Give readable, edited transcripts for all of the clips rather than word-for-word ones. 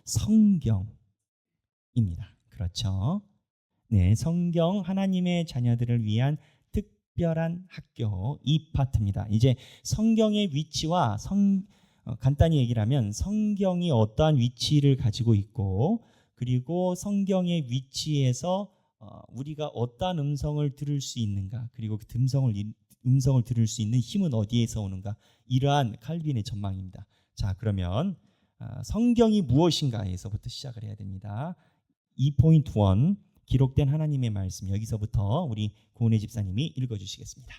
성경입니다. 그렇죠? 네, 성경 하나님의 자녀들을 위한 특별한 학교 이 파트입니다. 이제 성경의 위치와 간단히 얘기를 하면 성경이 어떠한 위치를 가지고 있고 그리고 성경의 위치에서 우리가 어떠한 음성을 들을 수 있는가 그리고 그 음성을 들을 수 있는 힘은 어디에서 오는가 이러한 칼빈의 전망입니다. 자, 그러면 성경이 무엇인가에서부터 시작을 해야 됩니다. 2.1 기록된 하나님의 말씀 여기서부터 우리 고은혜 집사님이 읽어주시겠습니다.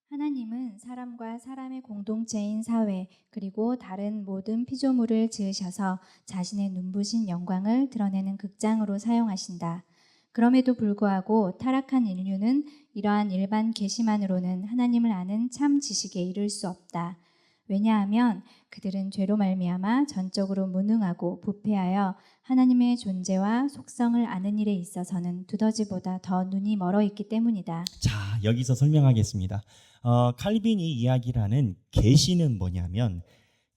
하나님은 사람과 사람의 공동체인 사회 그리고 다른 모든 피조물을 지으셔서 자신의 눈부신 영광을 드러내는 극장으로 사용하신다. 그럼에도 불구하고 타락한 인류는 이러한 일반 계시만으로는 하나님을 아는 참 지식에 이를 수 없다. 왜냐하면 그들은 죄로 말미암아 전적으로 무능하고 부패하여 하나님의 존재와 속성을 아는 일에 있어서는 두더지보다 더 눈이 멀어 있기 때문이다. 자, 여기서 설명하겠습니다. 칼빈이 이야기를 하는 계시는 뭐냐면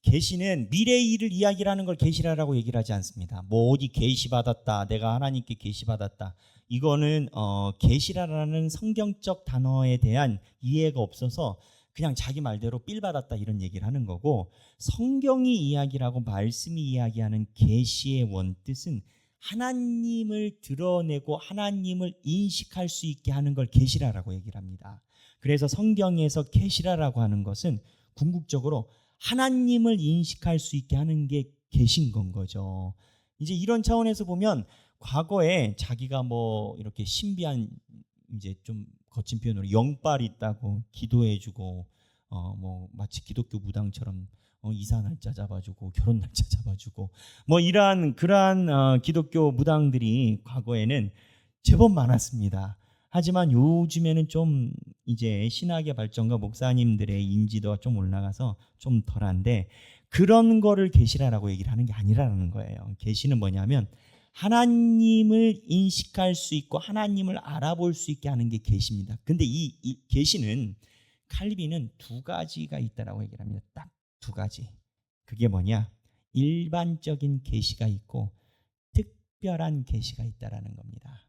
계시는 미래의 일을 이야기하는 걸 계시라라고 얘기를 하지 않습니다. 뭐 어디 계시받았다, 내가 하나님께 계시받았다. 이거는 계시라라는 성경적 단어에 대한 이해가 없어서 그냥 자기 말대로 삘 받았다 이런 얘기를 하는 거고 성경이 이야기를 하고 말씀이 이야기하는 계시의 원뜻은 하나님을 드러내고 하나님을 인식할 수 있게 하는 걸 계시라라고 얘기를 합니다. 그래서 성경에서 계시라라고 하는 것은 궁극적으로 하나님을 인식할 수 있게 하는 게 계신 건 거죠. 이제 이런 차원에서 보면 과거에 자기가 뭐 이렇게 신비한 이제 좀 거친 표현으로 영빨이 있다고 기도해주고 뭐 마치 기독교 무당처럼 이사 날짜 잡아주고 결혼 날짜 잡아주고 뭐 그러한 기독교 무당들이 과거에는 제법 많았습니다. 하지만 요즘에는 좀 이제 신학의 발전과 목사님들의 인지도가 좀 올라가서 좀 덜한데 그런 거를 계시라라고 얘기를 하는 게 아니라는 거예요. 계시는 뭐냐면 하나님을 인식할 수 있고 하나님을 알아볼 수 있게 하는 게 계시입니다. 근데 이 계시는 칼빈은 두 가지가 있다라고 얘기를 합니다. 딱 두 가지. 그게 뭐냐? 일반적인 계시가 있고 특별한 계시가 있다라는 겁니다.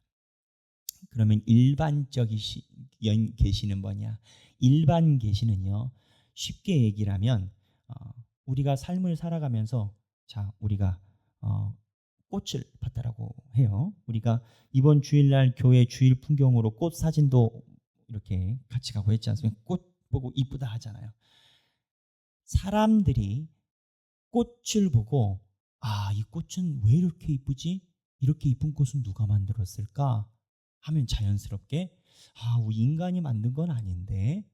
그러면 일반적인 계시는 뭐냐? 일반 계시는요. 쉽게 얘기를 하면 우리가 삶을 살아가면서 자, 우리가 꽃을 봤다라고 해요. 우리가 이번 주일날 교회 주일 풍경으로 꽃 사진도 이렇게 같이 가고 했지 않습니까? 꽃 보고 이쁘다 하잖아요. 사람들이 꽃을 보고 이 꽃은 왜 이렇게 이쁘지? 이렇게 이쁜 꽃은 누가 만들었을까? 하면 자연스럽게 우리 인간이 만든 건 아닌데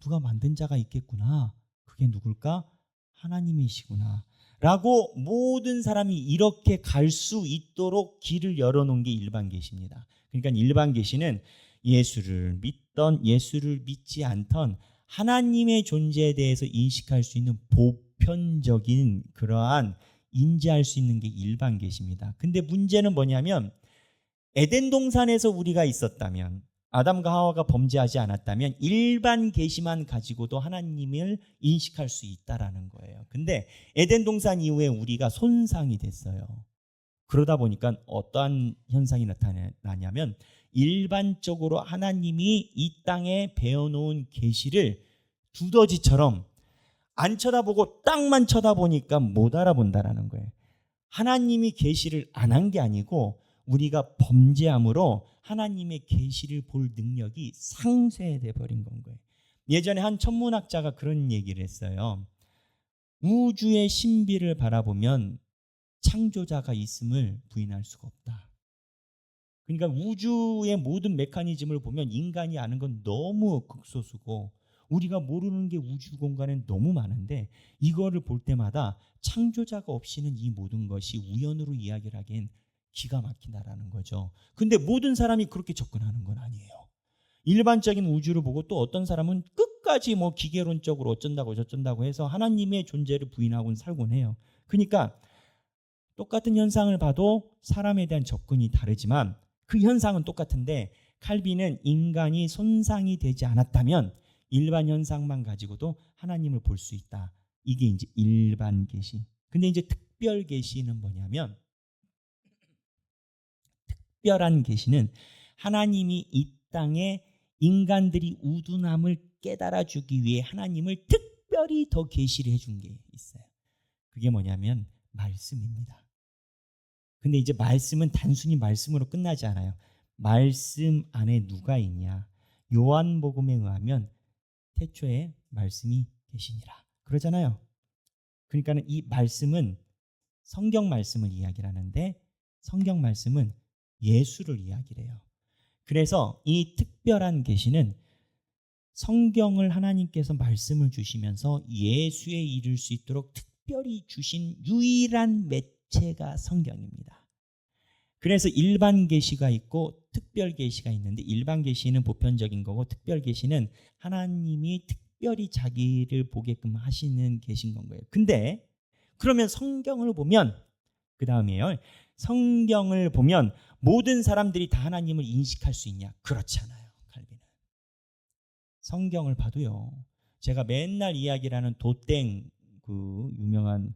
누가 만든 자가 있겠구나. 그게 누굴까? 하나님이시구나. 라고 모든 사람이 이렇게 갈 수 있도록 길을 열어놓은 게 일반 계시입니다. 그러니까 일반 계시는 예수를 믿던 예수를 믿지 않던 하나님의 존재에 대해서 인식할 수 있는 보편적인 그러한 인지할 수 있는 게 일반 계시입니다. 근데 문제는 뭐냐면 에덴 동산에서 우리가 있었다면 아담과 하와가 범죄하지 않았다면 일반 계시만 가지고도 하나님을 인식할 수 있다라는 거예요. 근데 에덴 동산 이후에 우리가 손상이 됐어요. 그러다 보니까 어떠한 현상이 나타나냐면 일반적으로 하나님이 이 땅에 베어놓은 계시를 두더지처럼 안 쳐다보고 땅만 쳐다보니까 못 알아본다라는 거예요. 하나님이 계시를 안 한 게 아니고 우리가 범죄함으로 하나님의 계시를 볼 능력이 상쇄돼 버린 건 거예요. 예전에 한 천문학자가 그런 얘기를 했어요. 우주의 신비를 바라보면 창조자가 있음을 부인할 수가 없다. 그러니까 우주의 모든 메커니즘을 보면 인간이 아는 건 너무 극소수고 우리가 모르는 게 우주 공간에 너무 많은데 이거를 볼 때마다 창조자가 없이는 이 모든 것이 우연으로 이야기를 하기엔 기가 막힌다라는 거죠. 근데 모든 사람이 그렇게 접근하는 건 아니에요. 일반적인 우주를 보고 또 어떤 사람은 끝까지 뭐 기계론적으로 어쩐다고 저쩐다고 해서 하나님의 존재를 부인하고는 살곤 해요. 그러니까 똑같은 현상을 봐도 사람에 대한 접근이 다르지만 그 현상은 똑같은데 칼빈은 인간이 손상이 되지 않았다면 일반 현상만 가지고도 하나님을 볼 수 있다. 이게 이제 일반 계시. 근데 이제 특별 계시는 뭐냐면, 특별한 계시는 하나님이 이 땅에 인간들이 우둔함을 깨달아 주기 위해 하나님을 특별히 더 계시를 해준 게 있어요. 그게 뭐냐면 말씀입니다. 근데 이제 말씀은 단순히 말씀으로 끝나지 않아요. 말씀 안에 누가 있냐? 요한복음에 의하면 태초에 말씀이 계시니라 그러잖아요. 그러니까는 이 말씀은 성경 말씀을 이야기를 하는데, 성경 말씀은 예수를 이야기를 해요. 그래서 이 특별한 계시는 성경을 하나님께서 말씀을 주시면서 예수에 이를 수 있도록 특별히 주신 유일한 매체가 성경입니다. 그래서 일반 계시가 있고 특별 계시가 있는데, 일반 계시는 보편적인 거고 특별 계시는 하나님이 특별히 자기를 보게끔 하시는 계신 건 거예요. 근데 그러면 성경을 보면, 그 다음에요, 성경을 보면 모든 사람들이 다 하나님을 인식할 수 있냐? 그렇지 않아요. 칼빈은 성경을 봐도요, 제가 맨날 이야기를 하는 도땡, 그 유명한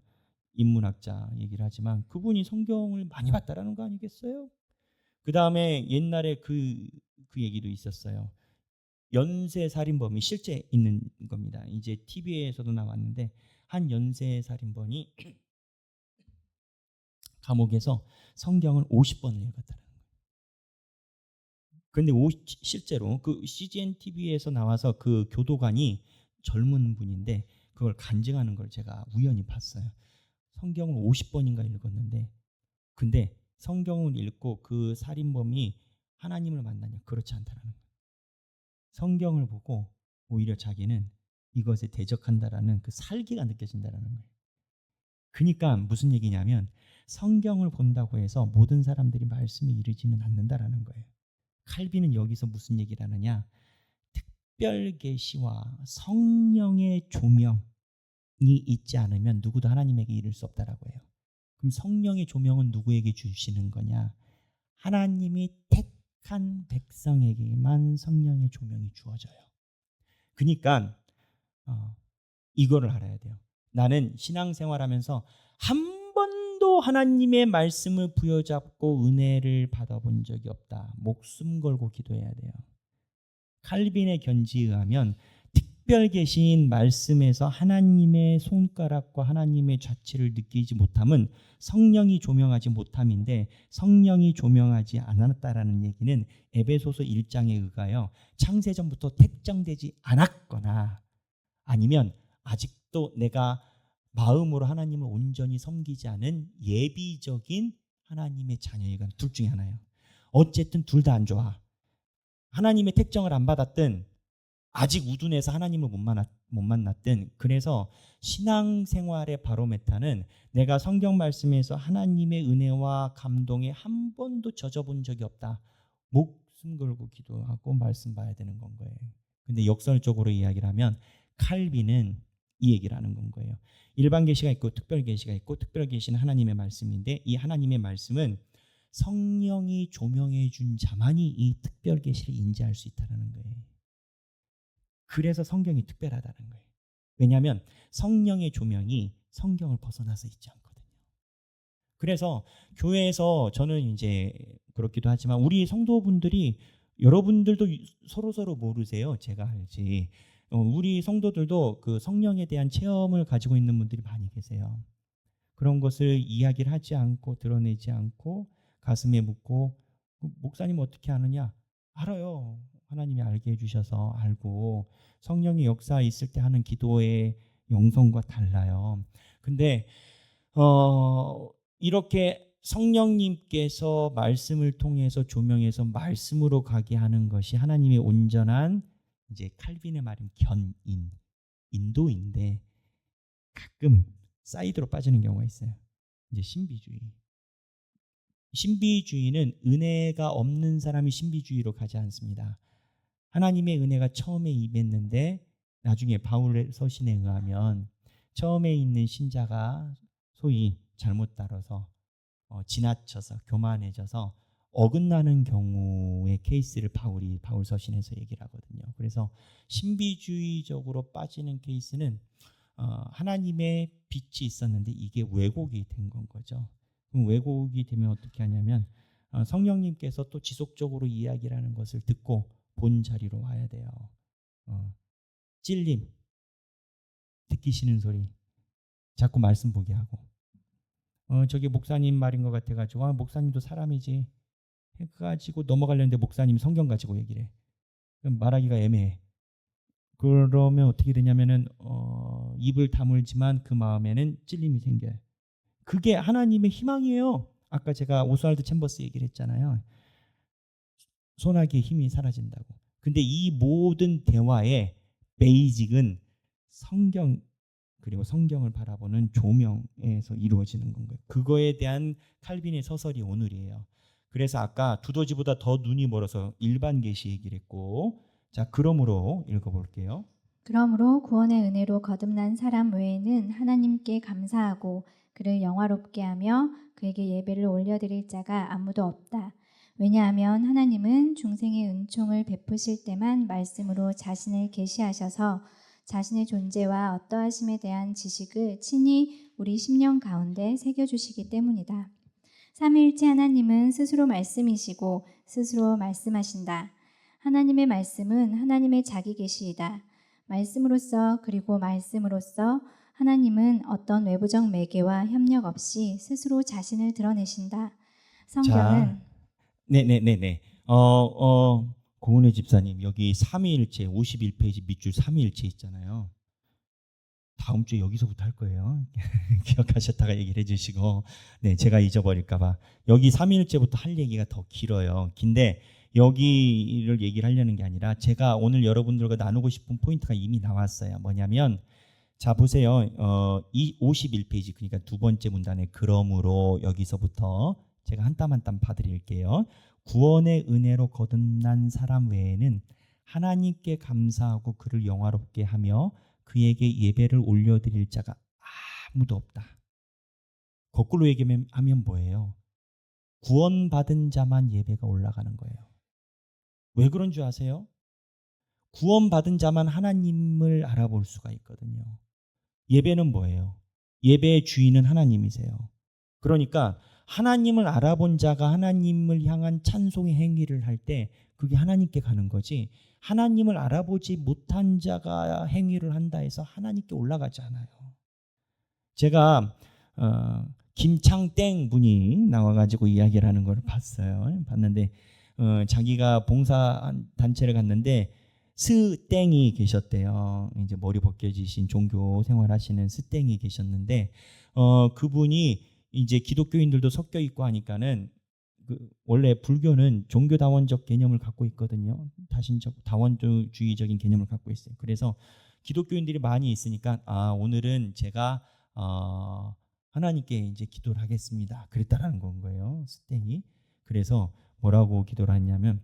인문학자 얘기를 하지만 그분이 성경을 많이 봤다라는 거 아니겠어요? 그 다음에 옛날에 그 얘기도 있었어요. 연쇄살인범이 실제 있는 겁니다. 이제 TV에서도 나왔는데, 한 연쇄살인범이 감옥에서 성경을 50번을 읽었다는 거예요. 그런데 실제로 그 CGN TV에서 나와서 그 교도관이 젊은 분인데 그걸 간증하는 걸 제가 우연히 봤어요. 성경을 50번인가 읽었는데, 근데 성경을 읽고 그 살인범이 하나님을 만나냐? 그렇지 않다라는 거예요. 성경을 보고 오히려 자기는 이것에 대적한다라는 그 살기가 느껴진다라는 거예요. 그러니까 무슨 얘기냐면, 성경을 본다고 해서 모든 사람들이 말씀에 이르지는 않는다라는 거예요. 칼빈은 여기서 무슨 얘기를 하느냐? 특별 계시와 성령의 조명이 있지 않으면 누구도 하나님에게 이를 수 없다라고 해요. 그럼 성령의 조명은 누구에게 주시는 거냐? 하나님이 택한 백성에게만 성령의 조명이 주어져요. 그러니까 이거를 알아야 돼요. 나는 신앙생활하면서 한 번도 하나님의 말씀을 부여잡고 은혜를 받아본 적이 없다. 목숨 걸고 기도해야 돼요. 칼빈의 견지에 의하면 특별 계신 말씀에서 하나님의 손가락과 하나님의 자취를 느끼지 못함은 성령이 조명하지 못함인데, 성령이 조명하지 않았다라는 얘기는 에베소서 1장에 의하여 창세전부터 택정되지 않았거나, 아니면 아직도 내가 마음으로 하나님을 온전히 섬기지 않은 예비적인 하나님의 자녀이건 둘 중에 하나예요. 어쨌든 둘 다 안 좋아. 하나님의 택정을 안 받았든 아직 우둔해서 하나님을 못 만났든, 그래서 신앙생활의 바로메타는 내가 성경 말씀에서 하나님의 은혜와 감동에 한 번도 젖어본 적이 없다. 목숨 걸고 기도하고 말씀 봐야 되는 건 거예요. 근데 역설적으로 이야기를 하면 칼빈은 이 얘기를 하는 건 거예요. 일반 계시가 있고 특별 계시가 있고, 특별 계시는 하나님의 말씀인데, 이 하나님의 말씀은 성령이 조명해 준 자만이 이 특별 계시를 인지할 수 있다는 거예요. 그래서 성경이 특별하다는 거예요. 왜냐하면 성령의 조명이 성경을 벗어나서 있지 않거든요. 그래서 교회에서 저는 이제 그렇기도 하지만 우리 성도분들이, 여러분들도 서로 모르세요. 제가 알지. 우리 성도들도 그 성령에 대한 체험을 가지고 있는 분들이 많이 계세요. 그런 것을 이야기를 하지 않고 드러내지 않고 가슴에 묻고, 목사님 어떻게 아느냐? 알아요. 하나님이 알게 해주셔서 알고, 성령의 역사 있을 때 하는 기도의 영성과 달라요. 근데 이렇게 성령님께서 말씀을 통해서 조명해서 말씀으로 가게 하는 것이 하나님의 온전한, 이제 칼빈의 말은 견인, 인도인데 가끔 사이드로 빠지는 경우가 있어요. 이제 신비주의. 신비주의는 은혜가 없는 사람이 신비주의로 가지 않습니다. 하나님의 은혜가 처음에 임했는데 나중에 바울의 서신에 의하면 처음에 있는 신자가 소위 잘못 따라서 지나쳐서 교만해져서 어긋나는 경우의 케이스를 바울 서신에서 얘기를 하거든요. 그래서 신비주의적으로 빠지는 케이스는 하나님의 빛이 있었는데 이게 왜곡이 된 건 거죠. 그럼 왜곡이 되면 어떻게 하냐면 성령님께서 또 지속적으로 이야기를 하는 것을 듣고 본 자리로 와야 돼요. 찔림, 듣기 싫은 소리, 자꾸 말씀 보게 하고 저게 목사님 말인 것 같아가지고 목사님도 사람이지 해가지고 넘어가려는데 목사님이 성경 가지고 얘기를 해. 그럼 말하기가 애매해. 그러면 어떻게 되냐면은 입을 다물지만 그 마음에는 찔림이 생겨요. 그게 하나님의 희망이에요. 아까 제가 오스왈드 챔버스 얘기를 했잖아요. 소나기의 힘이 사라진다고. 근데 이 모든 대화의 베이직은 성경 그리고 성경을 바라보는 조명에서 이루어지는 건가요? 그거에 대한 칼빈의 서설이 오늘이에요. 그래서 아까 두더지보다 더 눈이 멀어서 일반 계시 얘기를 했고, 자 그러므로 읽어볼게요. 그러므로 구원의 은혜로 거듭난 사람 외에는 하나님께 감사하고 그를 영화롭게 하며 그에게 예배를 올려드릴 자가 아무도 없다. 왜냐하면 하나님은 중생의 은총을 베푸실 때만 말씀으로 자신을 계시하셔서 자신의 존재와 어떠하심에 대한 지식을 친히 우리 심령 가운데 새겨주시기 때문이다. 삼위일체 하나님은 스스로 말씀이시고 스스로 말씀하신다. 하나님의 말씀은 하나님의 자기 계시이다. 말씀으로써 그리고 말씀으로써 하나님은 어떤 외부적 매개와 협력 없이 스스로 자신을 드러내신다. 성경은 네네네네. 고은혜 집사님 여기 삼위일체 51페이지 밑줄 삼위일체 있잖아요. 다음 주에 여기서부터 할 거예요. 기억하셨다가 얘기를 해주시고, 네 제가 잊어버릴까봐 여기 삼위일체부터 할 얘기가 더 길어요. 긴데 여기를 얘기를 하려는 게 아니라 제가 오늘 여러분들과 나누고 싶은 포인트가 이미 나왔어요. 뭐냐면 자 보세요. 이 51페이지 그러니까 두 번째 문단에 그러므로 여기서부터 제가 한 땀 한 땀 봐드릴게요. 구원의 은혜로 거듭난 사람 외에는 하나님께 감사하고 그를 영화롭게 하며 그에게 예배를 올려드릴 자가 아무도 없다. 거꾸로 얘기하면 뭐예요? 구원받은 자만 예배가 올라가는 거예요. 왜 그런 줄 아세요? 구원받은 자만 하나님을 알아볼 수가 있거든요. 예배는 뭐예요? 예배의 주인은 하나님이세요. 그러니까 하나님을 알아본 자가 하나님을 향한 찬송의 행위를 할 때 그게 하나님께 가는 거지, 하나님을 알아보지 못한 자가 행위를 한다 해서 하나님께 올라가지 않아요. 제가 김창땡 분이 나와가지고 이야기를 하는 걸 봤는데 자기가 봉사 단체를 갔는데 스땡이 계셨대요. 이제 머리 벗겨지신 종교 생활하시는 스땡이 계셨는데 그분이 이제 기독교인들도 섞여 있고 하니까는 원래 불교는 종교다원적 개념을 갖고 있거든요. 다신적 다원주의적인 개념을 갖고 있어요. 그래서 기독교인들이 많이 있으니까 오늘은 제가 하나님께 이제 기도를 하겠습니다. 그랬다라는 건 거예요. 스땡이. 그래서 뭐라고 기도를 했냐면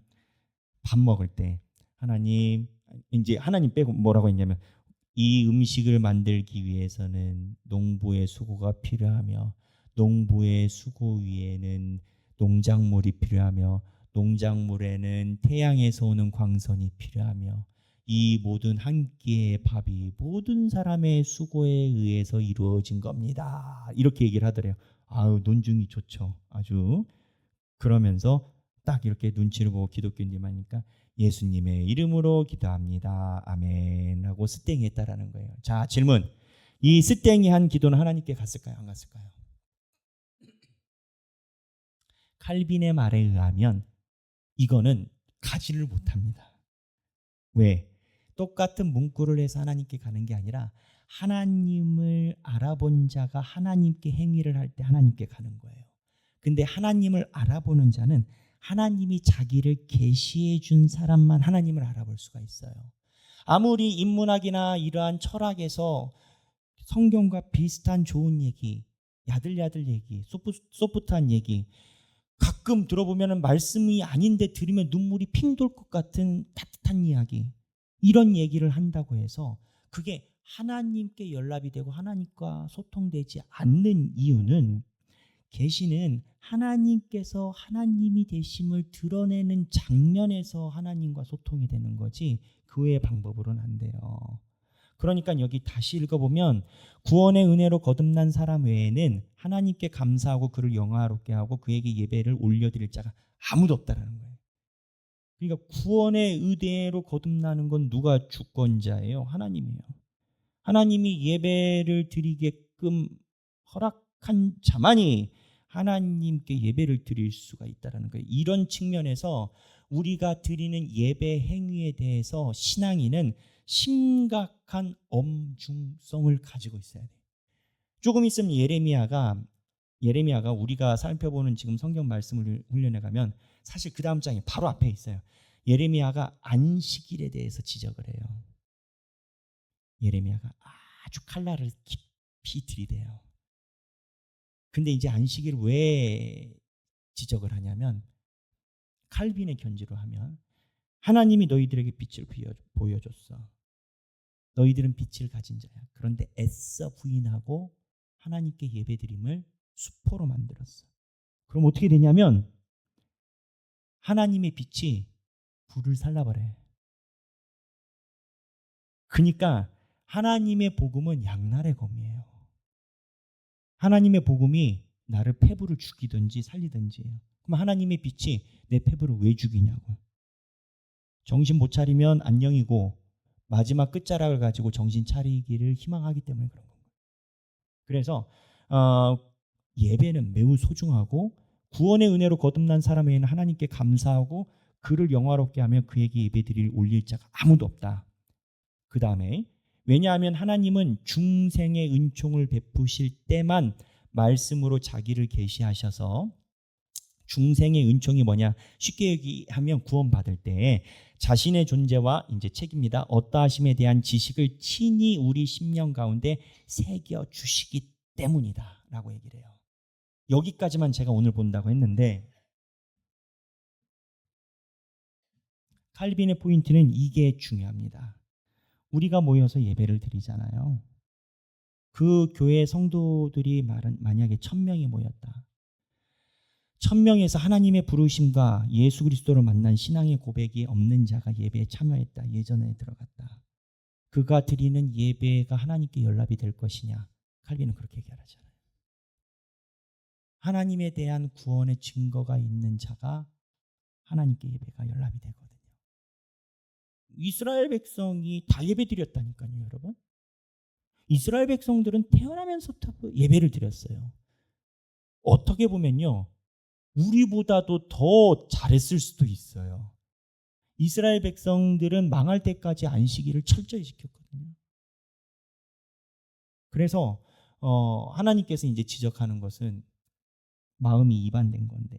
밥 먹을 때 하나님, 이제 하나님 빼고 뭐라고 했냐면 이 음식을 만들기 위해서는 농부의 수고가 필요하며 농부의 수고 위에는 농작물이 필요하며 농작물에는 태양에서 오는 광선이 필요하며 이 모든 한 끼의 밥이 모든 사람의 수고에 의해서 이루어진 겁니다. 이렇게 얘기를 하더래요. 논중이 좋죠. 아주. 그러면서 딱 이렇게 눈치를 보고 기독교인들이 하니까 예수님의 이름으로 기도합니다. 아멘 하고 스땡이 했다라는 거예요. 자, 질문. 이 스땡이 한 기도는 하나님께 갔을까요? 안 갔을까요? 칼빈의 말에 의하면 이거는 가지를 못합니다. 왜? 똑같은 문구를 해서 하나님께 가는 게 아니라 하나님을 알아본 자가 하나님께 행위를 할 때 하나님께 가는 거예요. 근데 하나님을 알아보는 자는 하나님이 자기를 계시해 준 사람만 하나님을 알아볼 수가 있어요. 아무리 인문학이나 이러한 철학에서 성경과 비슷한 좋은 얘기, 야들야들 얘기, 소프트한 얘기 가끔 들어보면 말씀이 아닌데 들으면 눈물이 핑 돌 것 같은 따뜻한 이야기, 이런 얘기를 한다고 해서 그게 하나님께 연락이 되고 하나님과 소통되지 않는 이유는 계시는 하나님께서 하나님이 되심을 드러내는 장면에서 하나님과 소통이 되는 거지 그 외의 방법으로는 안 돼요. 그러니까 여기 다시 읽어보면 구원의 은혜로 거듭난 사람 외에는 하나님께 감사하고 그를 영화롭게 하고 그에게 예배를 올려드릴 자가 아무도 없다라는 거예요. 그러니까 구원의 은혜로 거듭나는 건 누가 주권자예요? 하나님이에요. 하나님이 예배를 드리게끔 허락한 자만이 하나님께 예배를 드릴 수가 있다는 거예요. 이런 측면에서 우리가 드리는 예배 행위에 대해서 신앙인은 심각한 엄중성을 가지고 있어야 돼요. 조금 있으면 예레미야가 우리가 살펴보는 지금 성경 말씀을 훈련해 가면 사실 그 다음 장이 바로 앞에 있어요. 예레미야가 안식일에 대해서 지적을 해요. 예레미야가 아주 칼날을 깊이 들이대요. 근데 이제 안식일을 왜 지적을 하냐면 칼빈의 견지로 하면 하나님이 너희들에게 빛을 보여줬어. 너희들은 빛을 가진 자야. 그런데 애써 부인하고 하나님께 예배드림을 수포로 만들었어. 그럼 어떻게 되냐면 하나님의 빛이 불을 살라버려요. 그러니까 하나님의 복음은 양날의 검이에요. 하나님의 복음이 나를 폐부를 죽이든지 살리든지예요. 그럼 하나님의 빛이 내 폐부를 왜 죽이냐고. 정신 못 차리면 안녕이고 마지막 끝자락을 가지고 정신 차리기를 희망하기 때문에 그런 거예요. 그래서 예배는 매우 소중하고 구원의 은혜로 거듭난 사람에게는 하나님께 감사하고 그를 영화롭게 하며 그에게 예배드릴 올릴 자가 아무도 없다. 그 다음에 왜냐하면 하나님은 중생의 은총을 베푸실 때만 말씀으로 자기를 계시하셔서 중생의 은총이 뭐냐 쉽게 얘기하면 구원받을 때 자신의 존재와 이제 책입니다. 어떠하심에 대한 지식을 친히 우리 심령 가운데 새겨 주시기 때문이다 라고 얘기를 해요. 여기까지만 제가 오늘 본다고 했는데 칼빈의 포인트는 이게 중요합니다. 우리가 모여서 예배를 드리잖아요. 그 교회 성도들이 만약에 1000명이 모였다. 1000명에서 하나님의 부르심과 예수 그리스도를 만난 신앙의 고백이 없는 자가 예배에 참여했다. 예전에 들어갔다. 그가 드리는 예배가 하나님께 연락이 될 것이냐. 칼빈은 그렇게 얘기하잖아요. 하나님에 대한 구원의 증거가 있는 자가 하나님께 예배가 연락이 되거든요. 이스라엘 백성이 다 예배 드렸다니까요, 여러분. 이스라엘 백성들은 태어나면서부터 예배를 드렸어요. 어떻게 보면요. 우리보다도 더 잘했을 수도 있어요. 이스라엘 백성들은 망할 때까지 안식일을 철저히 지켰거든요. 그래서 하나님께서 이제 지적하는 것은 마음이 이반된 건데.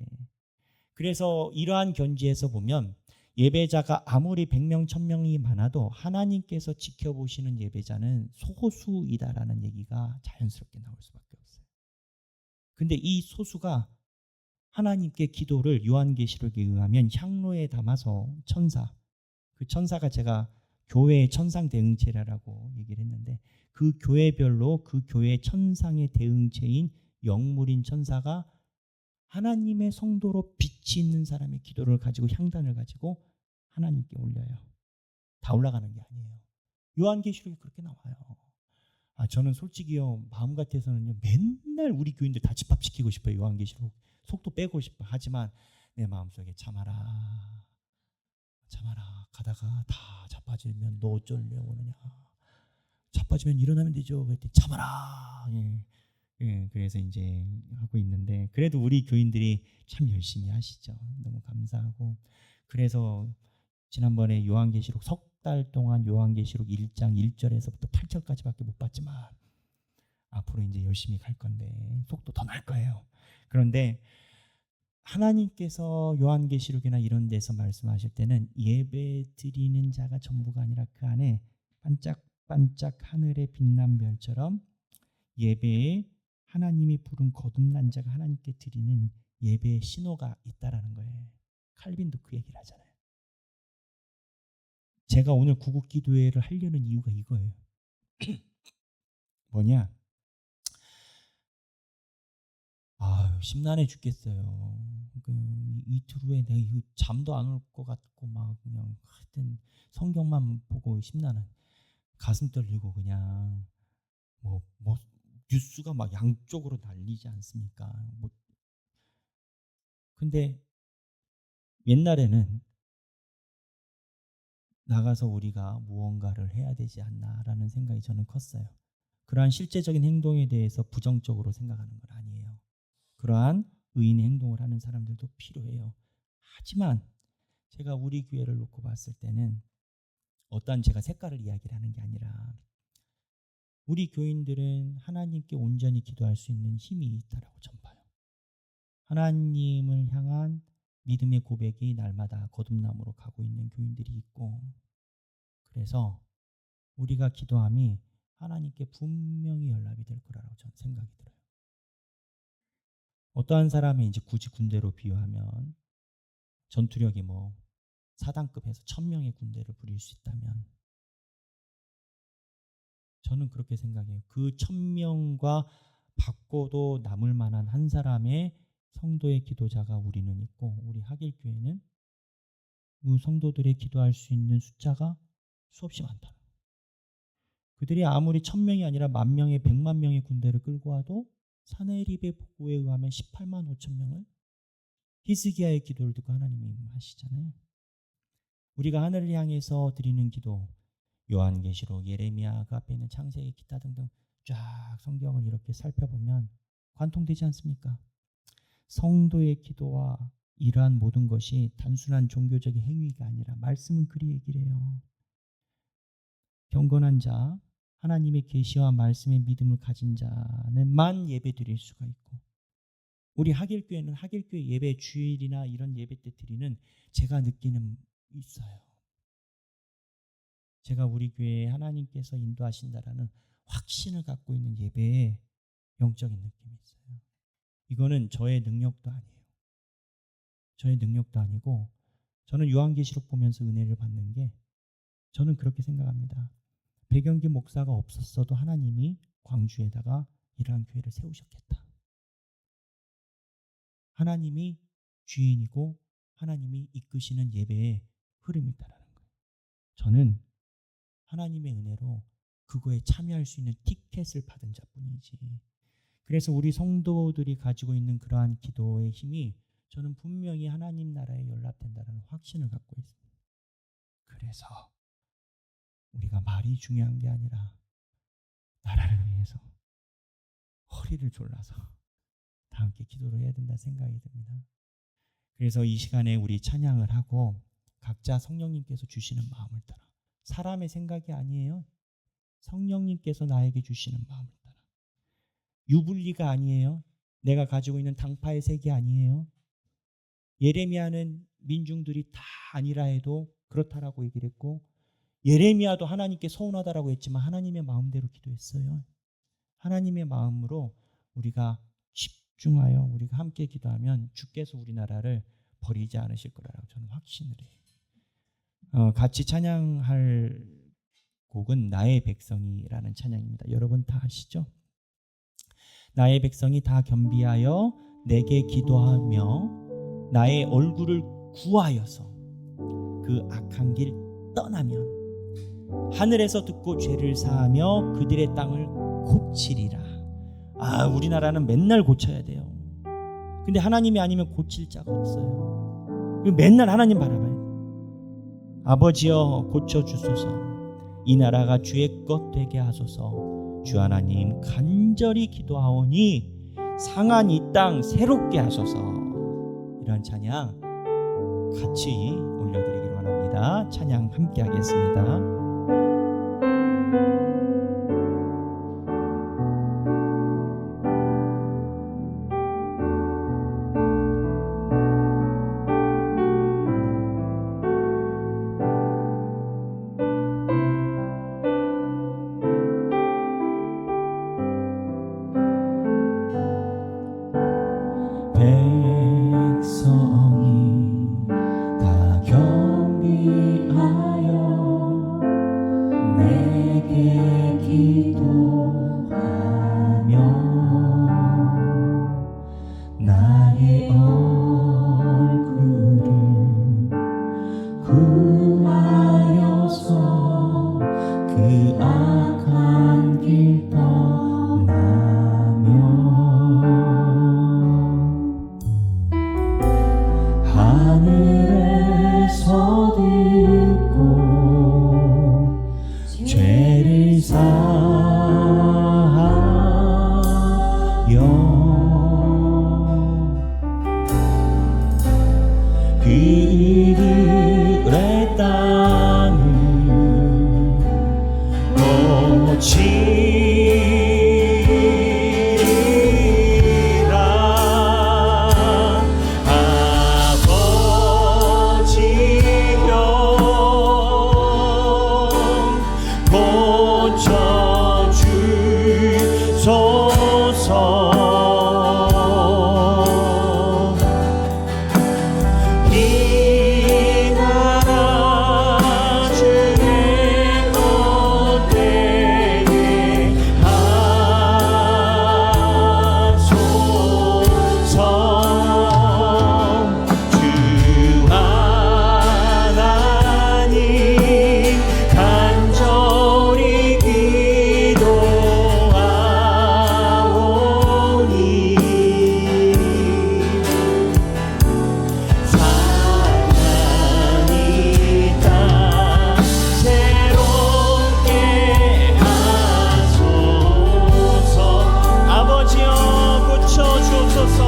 그래서 이러한 견지에서 보면 예배자가 아무리 100명, 1000명이 많아도 하나님께서 지켜보시는 예배자는 소수이다라는 얘기가 자연스럽게 나올 수밖에 없어요. 근데 이 소수가 하나님께 기도를 요한계시록에 의하면 향로에 담아서 그 천사가 제가 교회의 천상 대응체라고 얘기를 했는데 그 교회별로 그 교회 천상의 대응체인 영물인 천사가 하나님의 성도로 빛이 있는 사람의 기도를 가지고 향단을 가지고 하나님께 올려요. 다 올라가는 게 아니에요. 요한계시록에 그렇게 나와요. 저는 솔직히요 마음 같아서는요 맨날 우리 교인들 다 집합시키고 싶어요. 요한계시록 속도 빼고 싶어. 하지만 내 마음속에 참아라 가다가 다 자빠지면 너 어쩌려고 그러냐. 자빠지면 일어나면 되죠. 그랬더니 참아라. 그래서 이제 하고 있는데 그래도 우리 교인들이 참 열심히 하시죠. 너무 감사하고 그래서 지난번에 요한계시록 석 달 동안 요한계시록 1장 1절에서부터 8절까지밖에 못 봤지만 앞으로 이제 열심히 갈 건데 속도 더 날 거예요. 그런데 하나님께서 요한계시록이나 이런 데서 말씀하실 때는 예배 드리는 자가 전부가 아니라 그 안에 반짝반짝 하늘의 빛난 별처럼 예배에 하나님이 부른 거듭난 자가 하나님께 드리는 예배의 신호가 있다라는 거예요. 칼빈도 그 얘기를 하잖아요. 제가 오늘 구국기도회를 하려는 이유가 이거예요. 뭐냐? 심란해 죽겠어요. 이틀 후에 내가 이거 잠도 안 올 것 같고 막 그냥 하여튼 성경만 보고 심란한. 가슴 떨리고 그냥 뭐 뉴스가 막 양쪽으로 날리지 않습니까? 근데 옛날에는 나가서 우리가 무언가를 해야 되지 않나라는 생각이 저는 컸어요. 그러한 실제적인 행동에 대해서 부정적으로 생각하는 건 아니에요. 그러한 의인의 행동을 하는 사람들도 필요해요. 하지만 제가 우리 교회를 놓고 봤을 때는 어떠한 제가 색깔을 이야기를 하는 게 아니라 우리 교인들은 하나님께 온전히 기도할 수 있는 힘이 있다라고 전 봐요. 하나님을 향한 믿음의 고백이 날마다 거듭남으로 가고 있는 교인들이 있고, 그래서 우리가 기도함이 하나님께 분명히 연락이 될 거라고 저는 생각이 들어요. 어떠한 사람이 이제 굳이 군대로 비유하면 전투력이 사단급에서 1000명의 군대를 부릴 수 있다면 저는 그렇게 생각해요. 그 1000명과 바꿔도 남을 만한 한 사람의 성도의 기도자가 우리는 있고, 우리 하길교회는 그 성도들의 기도할 수 있는 숫자가 수없이 많다. 그들이 아무리 1000명이 아니라 10,000명의 100만 명의 군대를 끌고 와도 사네립의 보고에 의하면 18만 5천 명을 히스기야의 기도를 듣고 하나님이 하시잖아요. 우리가 하늘을 향해서 드리는 기도, 요한계시록, 예레미야, 그 앞에 있는 창세기, 기타 등등 쫙 성경을 이렇게 살펴보면 관통되지 않습니까? 성도의 기도와 이러한 모든 것이 단순한 종교적인 행위가 아니라 말씀은 그리 얘기를 해요. 경건한 자, 하나님의 계시와 말씀의 믿음을 가진 자는만 예배 드릴 수가 있고, 우리 하길교회는 하길교회 예배 주일이나 이런 예배 때 드리는 제가 느끼는 있어요. 제가 우리 교회에 하나님께서 인도하신다라는 확신을 갖고 있는 예배에 영적인 느낌이 있어요. 이거는 저의 능력도 아니에요. 저의 능력도 아니고, 저는 요한계시록 보면서 은혜를 받는 게, 저는 그렇게 생각합니다. 백영기 목사가 없었어도 하나님이 광주에다가 이러한 교회를 세우셨겠다. 하나님이 주인이고 하나님이 이끄시는 예배의 흐름이 있다라는 거예요. 저는 하나님의 은혜로 그거에 참여할 수 있는 티켓을 받은 자뿐이지. 그래서 우리 성도들이 가지고 있는 그러한 기도의 힘이 저는 분명히 하나님 나라에 연락된다는 확신을 갖고 있습니다. 그래서 우리가 말이 중요한 게 아니라 나라를 위해서 허리를 졸라서 다 함께 기도를 해야 된다 생각이 듭니다. 그래서 이 시간에 우리 찬양을 하고 각자 성령님께서 주시는 마음을 따라, 사람의 생각이 아니에요. 성령님께서 나에게 주시는 마음을 따라, 유불리가 아니에요. 내가 가지고 있는 당파의 색이 아니에요. 예레미야는 민중들이 다 아니라 해도 그렇다라고 얘기를 했고, 예레미야도 하나님께 서운하다라고 했지만 하나님의 마음대로 기도했어요. 하나님의 마음으로 우리가 집중하여 우리가 함께 기도하면 주께서 우리나라를 버리지 않으실 거라고 저는 확신을 해요. 같이 찬양할 곡은 나의 백성이라는 찬양입니다. 여러분 다 아시죠? 나의 백성이 다 겸비하여 내게 기도하며 나의 얼굴을 구하여서 그 악한 길 떠나면 하늘에서 듣고 죄를 사하며 그들의 땅을 고치리라. 우리나라는 맨날 고쳐야 돼요. 근데 하나님이 아니면 고칠 자가 없어요. 맨날 하나님 바라봐요. 아버지여 고쳐주소서. 이 나라가 주의 것 되게 하소서. 주 하나님 간절히 기도하오니 상한 이 땅 새롭게 하소서. 이런 찬양 같이 올려드리기를 원합니다. 찬양 함께 하겠습니다. 백성이 다 겸비하여 내게 기도하며 나의 얼굴을 구하여서 그 하늘에서 듣고 죄를 사하여 그들의 땅을 고치리라. 아버지여 고쳐주소서.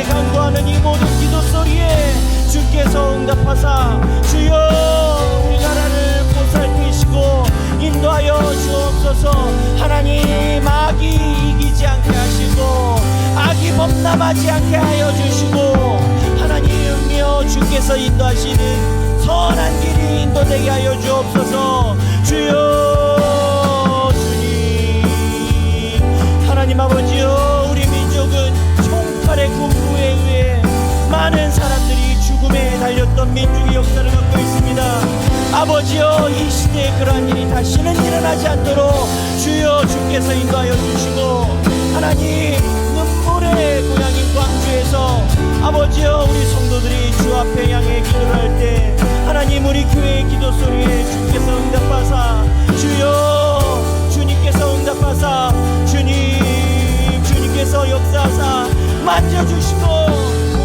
간구하는 이 모든 기도 소리에 주께서 응답하사 주여 우리나라를 보살피시고 인도하여 주옵소서. 하나님, 악이 이기지 않게 하시고 악이 범람하지 않게 하여 주시고 하나님이여 주께서 인도하시는 선한 길이 인도되게 하여 주옵소서. 주여 주님, 하나님 아버지여, 우리 민족은 총칼의 군부에 의해 많은 사람들이 죽음에 달렸던 민족의 역사를 갖고 있습니다. 아버지여, 이 시대에 그러한 일이 다시는 일어나지 않도록 주여 주께서 인도하여 주시고, 하나님 눈물의 고향인 광주에서 아버지여 우리 성도들이 주 앞에 향해 기도를 할 때 하나님 우리 교회의 기도 소리에 주께서 응답하사 주여 주님께서 응답하사 주님께서 역사하사 만져주시고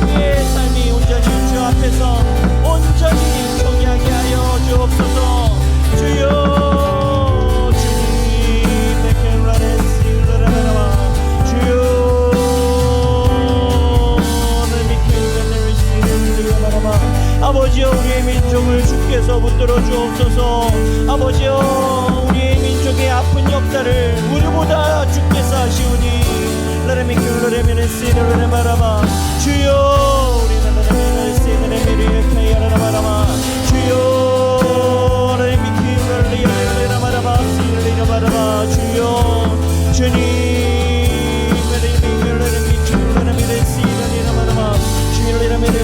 우리의 삶이 온전히 주 앞에서 온전히 경외하게 하여 주옵소서. 주여 주님 백현라레스라라라 주여 아버지여 우리의 민족을 주께서 붙들어 주옵소서. 아버지여 우리의 민족의 아픈 역사를 우리보다 주께서 하시오니 라레미큐라레미네시라레마라마 주여 우리나라레미네시라레미리카야라마라마 주여 라레미큐라레마라마 시라레마라마 주여 주님 라레미큐라레미네시라레마라마 주여 라레미네시라레마라마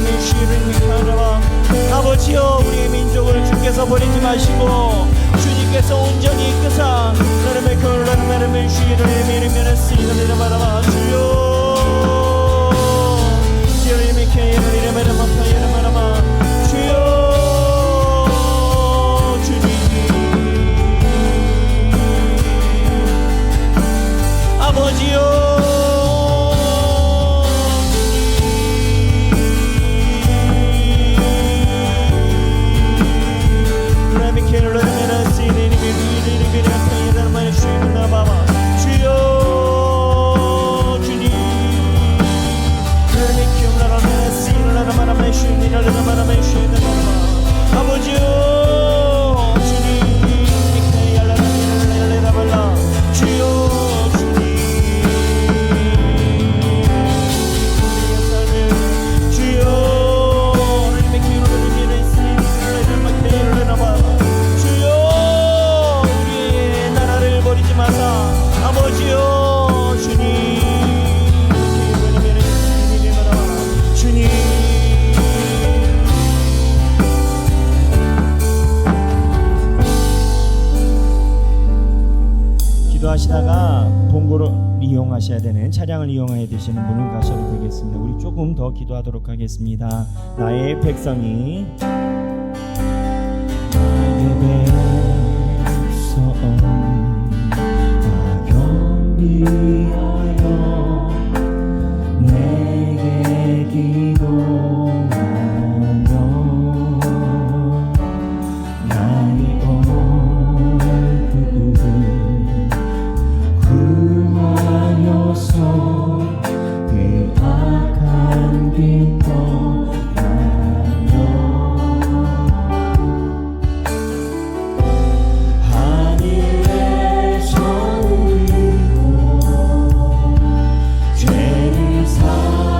아버지요 주님 주여 주님 우리의 삶을 주여 하나님의 기름을 위해 있으니 주여 우리의 나라를 버리지 마사 아버지요 주님 주님 기도하시다가 봉고를 이용하셔야 되는 차량을 이용해야 되시는 분은 가셔도 되겠습니다. 우리 조금 더 기도하도록 하겠습니다. 나의 백성이 나의 백성 다 경비하여 내게 기도하며 나의 얼굴을 구하여서 그 악한 길 떠나며 하늘에서 울리고 죄를 사하며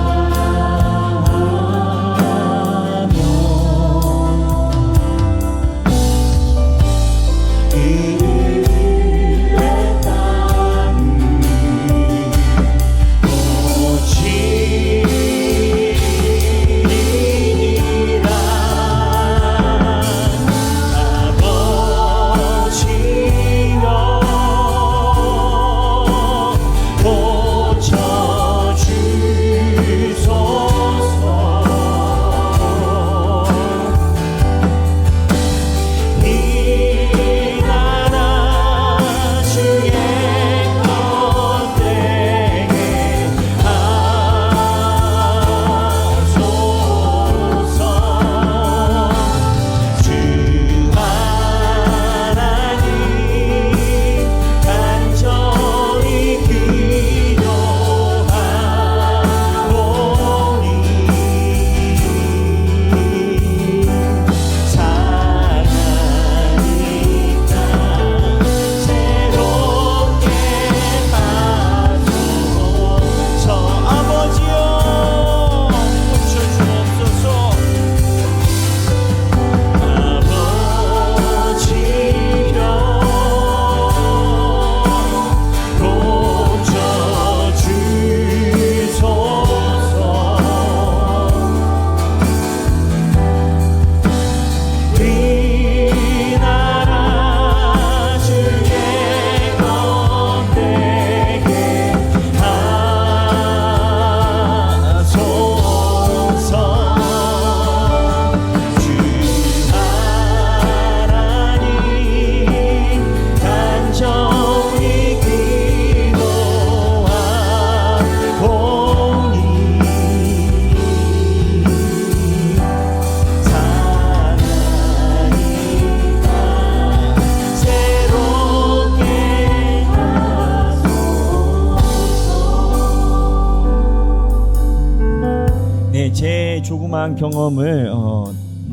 제 조그마한 경험을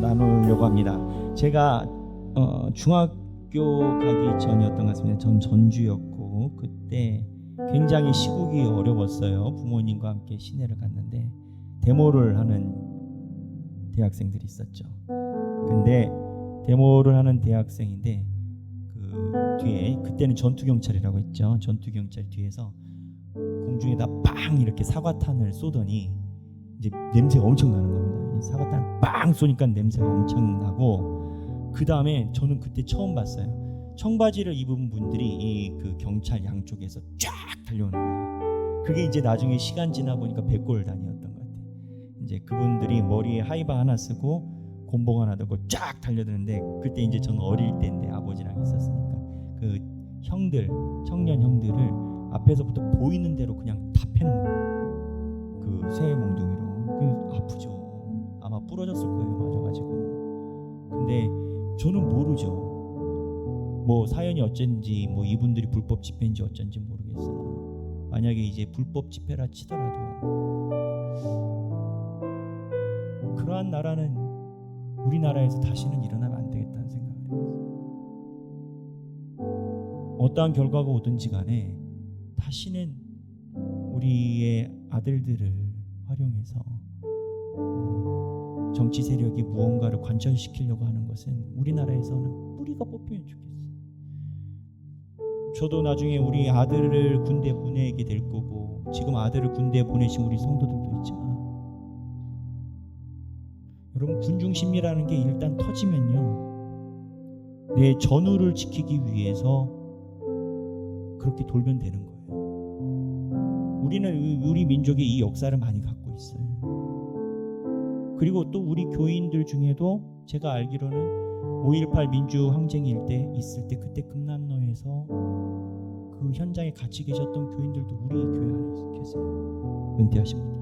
나누려고 합니다. 제가 중학교 가기 전이었던 것 같습니다. 전 전주였고 그때 굉장히 시국이 어려웠어요. 부모님과 함께 시내를 갔는데 데모를 하는 대학생들이 있었죠. 근데 데모를 하는 대학생인데 그 뒤에 그때는 전투경찰이라고 했죠. 전투경찰 뒤에서 공중에다 빵 이렇게 사과탄을 쏘더니 이제 냄새가 엄청 나는 겁니다. 이 사과탄 빵 쏘니까 냄새가 엄청 나고 그 다음에 저는 그때 처음 봤어요. 청바지를 입은 분들이 이 그 경찰 양쪽에서 쫙 달려오는 거예요. 그게 이제 나중에 시간 지나 보니까 백골단이었던 것 같아요. 이제 그분들이 머리에 하이바 하나 쓰고 곤봉 하나 들고 쫙 달려드는데 그때 이제 저는 어릴 때인데 아버지랑 있었으니까 그 형들 청년 형들을 앞에서부터 보이는 대로 그냥 다 패는 거예요. 그 쇠 몽둥이로. 그 아프죠. 아마 부러졌을 거예요. 맞아가지고. 근데 저는 모르죠. 뭐 사연이 어쩐지 뭐 이분들이 불법 집회인지 어쩐지 모르겠으나 만약에 이제 불법 집회라 치더라도 그러한 나라는 우리나라에서 다시는 일어나면 안 되겠다는 생각을 했어요. 어떠한 결과가 오든지 간에 다시는 우리의 아들들을 활용해서 정치 세력이 무언가를 관철시키려고 하는 것은 우리나라에서는 뿌리가 뽑히면 좋겠어요. 저도 나중에 우리 아들을 군대 보내게 될 거고, 지금 아들을 군대에 보내신 우리 성도들도 있지만, 여러분, 군중심리라는 게 일단 터지면요, 내 전우를 지키기 위해서 그렇게 돌면 되는 거예요. 우리는 우리 민족의 이 역사를 많이 갖고 있어요. 그리고 또 우리 교인들 중에도 제가 알기로는 5.18 민주항쟁일 때 있을 때, 그때 금남로에서 그 현장에 같이 계셨던 교인들도 우리 교회 안에 계세요. 은퇴하신 분들.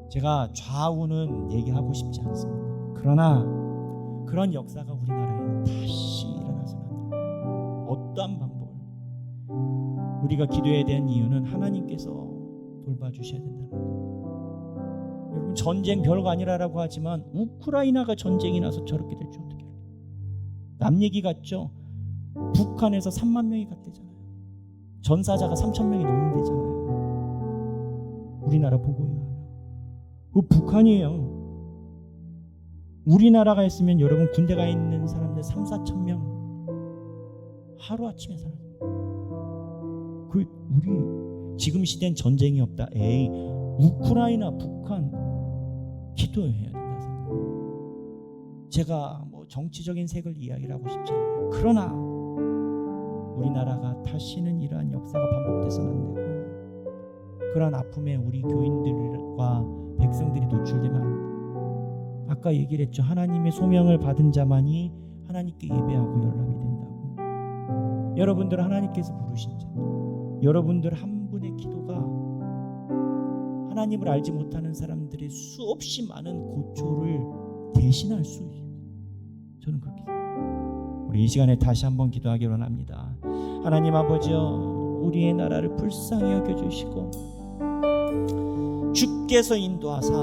제가 좌우는 얘기하고 싶지 않습니다. 그러나 그런 역사가 우리나라에 다시 일어나서는 안 돼요. 어떠한 방법을. 우리가 기도해야 되는 이유는 하나님께서 돌봐주셔야 된다는 겁니다. 여러분, 전쟁 별거 아니라고 하지만 우크라이나가 전쟁이 나서 저렇게 될지 어떻게 알아요? 남 얘기 같죠? 북한에서 3만 명이 갔대잖아요. 전사자가 3천 명이 넘는대잖아요. 우리나라 보고요. 그 북한이에요. 우리나라가 했으면 여러분, 군대 가 있는 사람들 3, 4천 명 하루아침에 사라져요. 그 우리 지금 시대엔 전쟁이 없다. 에이, 우크라이나, 북한 기도해야 된다 생각해요. 제가 뭐 정치적인 색을 이야기를 하고 싶지 않아요. 그러나 우리나라가 다시는 이러한 역사가 반복돼서는 안 되고, 그러한 아픔에 우리 교인들과 백성들이 노출되면 안 돼요. 아까 얘기를 했죠. 하나님의 소명을 받은 자만이 하나님께 예배하고 연락이 된다고. 여러분들 하나님께서 부르신 자, 여러분들 한 분의 기도가 하나님을 알지 못하는 사람들의 수없이 많은 고초를 대신할 수 있어요. 저는 그렇게 생각해요. 우리 이 시간에 다시 한번 기도하기 원합니다. 하나님 아버지여, 우리의 나라를 불쌍히 여겨주시고 주께서 인도하사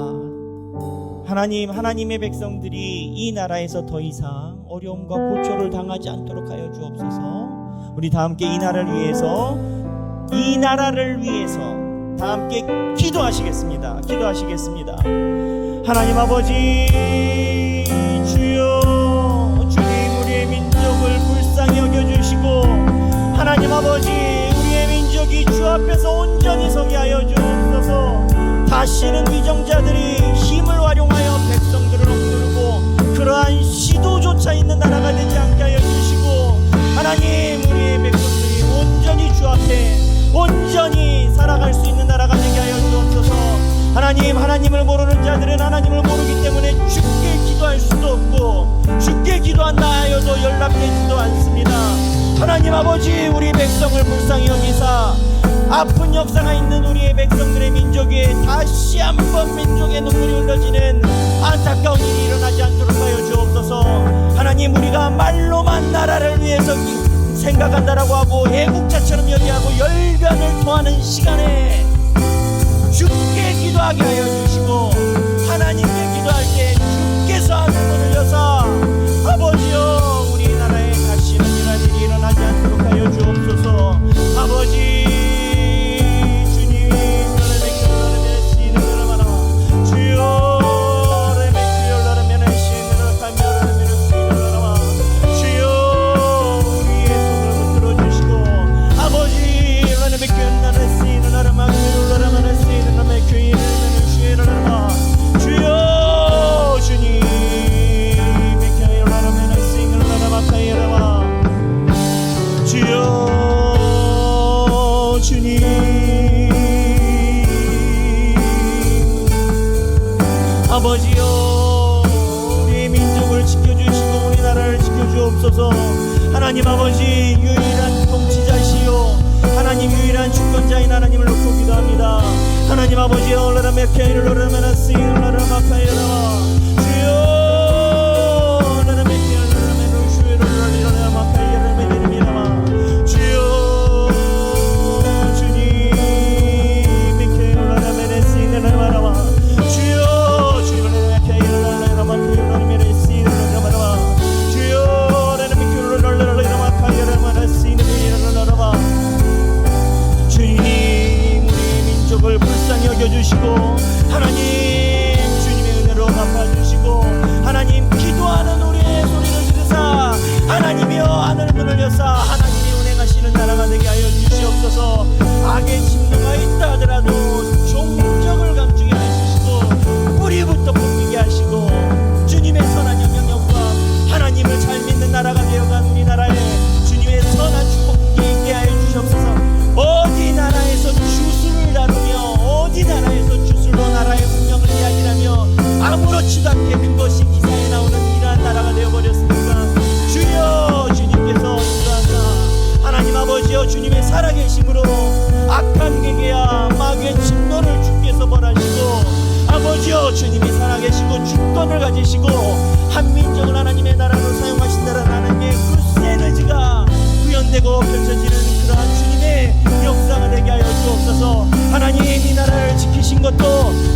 하나님의 백성들이 이 나라에서 더 이상 어려움과 고초를 당하지 않도록 하여 주옵소서. 우리 다 함께 이 나라를 위해서 다 함께 기도하시겠습니다. 하나님 아버지, 주여, 주님 우리의 민족을 불쌍히 여겨주시고, 하나님 아버지, 우리의 민족이 주 앞에서 온전히 서게 하여 주옵소서. 다시는 위정자들이 힘을 활용하여 백성들을 억누르고 그러한 시도조차 있는 나라가 되지 않게 하여 주시고, 하나님 우리의 백성들이 온전히 주 앞에 온전히 살아갈 수 있는 나라가 되게 하여 주옵소서. 하나님을 모르는 자들은 하나님을 모르기 때문에 주께 기도할 수도 없고, 주께 기도한다 하여도 연락되지도 않습니다. 하나님 아버지, 우리 백성을 불쌍히 여기사 아픈 역사가 있는 우리의 백성들의 민족에 다시 한번 민족의 눈물이 흘러지는 안타까운 일이 일어나지 않도록 하여 주옵소서. 하나님, 우리가 말로만 나라를 위해서 생각한다라고 하고 애국자처럼 여기하고 열변을 토하는 시간에 주께 기도하게 하여 주시고, 하나님께 기도할 때 주께서 하늘문을 여사 아버지여, 우리나라에 다시는 이런 일이 일어나지 않도록 하여 주옵소서. 아버지 아버지여, 우리의 민족을 지켜주시고 우리 나라를 지켜주옵소서. 하나님 아버지, 유일한 통치자시요 하나님 유일한 주권자인 하나님을 놓고 기도합니다. 하나님 아버지여, 주여 주여 주님이 살아계시고 주권을 가지시고 한 민족을 하나님의 나라로 사용하신다는 하나님의 그 에너지가 구현되고 펼쳐지는 그러한 주님의 역사가 되게 하여 주옵소서. 하나님 이 나라를 지키신 것도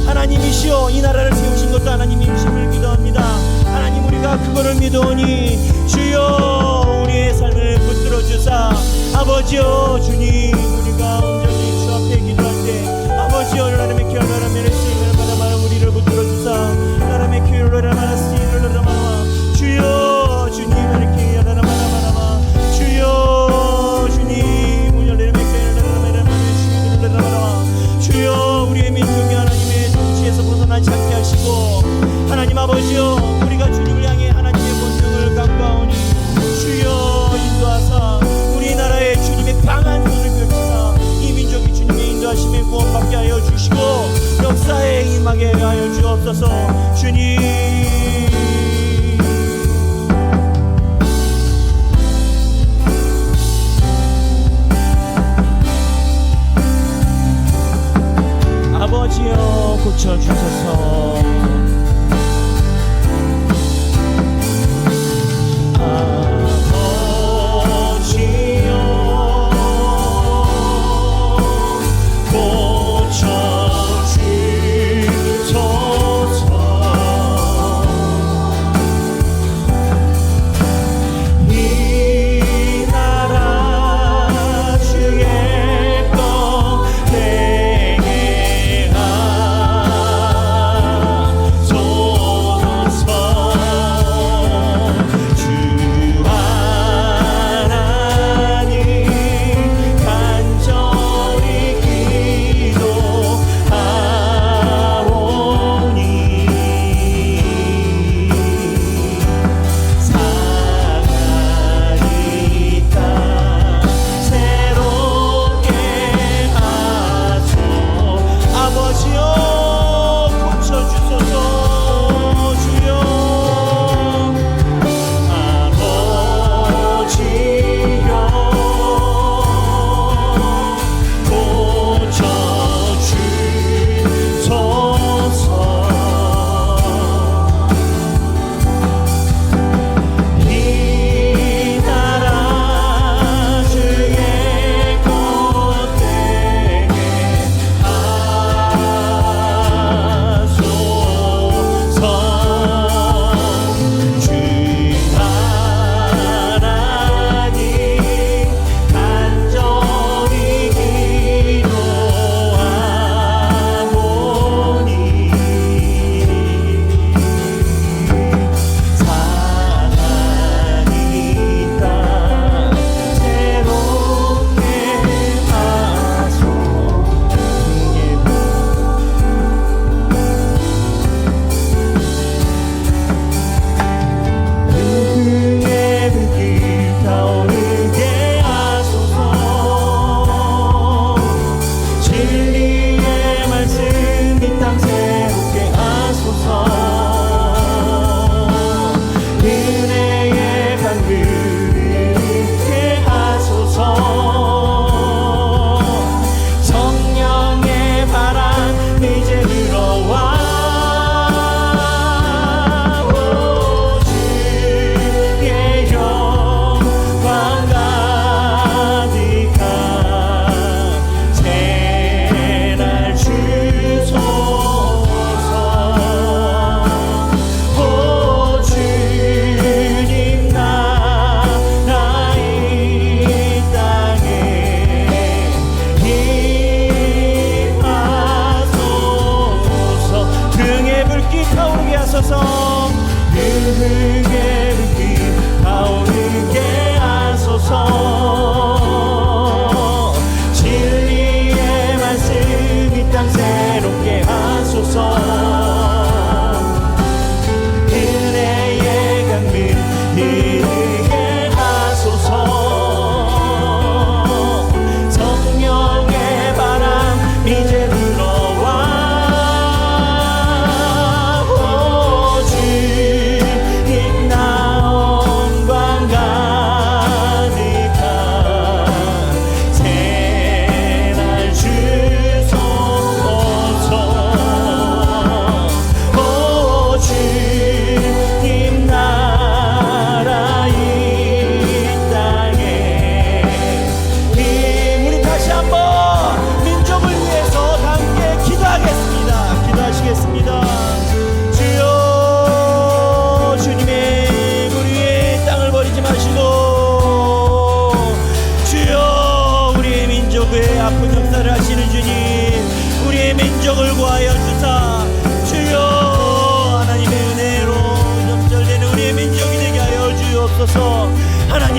하나님이시오 이 나라를 세우신 것도 하나님이심을 기도합니다. 하나님 우리가 그거를 믿으오니 주여 우리의 삶을 붙들어 주사 아버지여 주님 우리가 온전히 주 앞에 기도할 때 아버지여 하나님의 기회를 하나님의 쓰임을 받아마 우리를 붙들어 주사 하나님의 기회를 하나님의 쓰임을 받아마 주여 주님 이렇게 하나님의 주여 주님 우리를 주여 우리의 민족이 하나님의 통치에서 벗어나지 않게 하시고 하나님 아버지여 우리가 주님을 향해 하나님의 본능을 강구하오니 주여 인도하사 우리나라에 주님의 강한 손을 펼치사 이 민족이 주님의 인도하심에 구원받게 하여 주시고 역사에 임하게 하여 주옵소서. 주님 아버지여 고쳐주소서.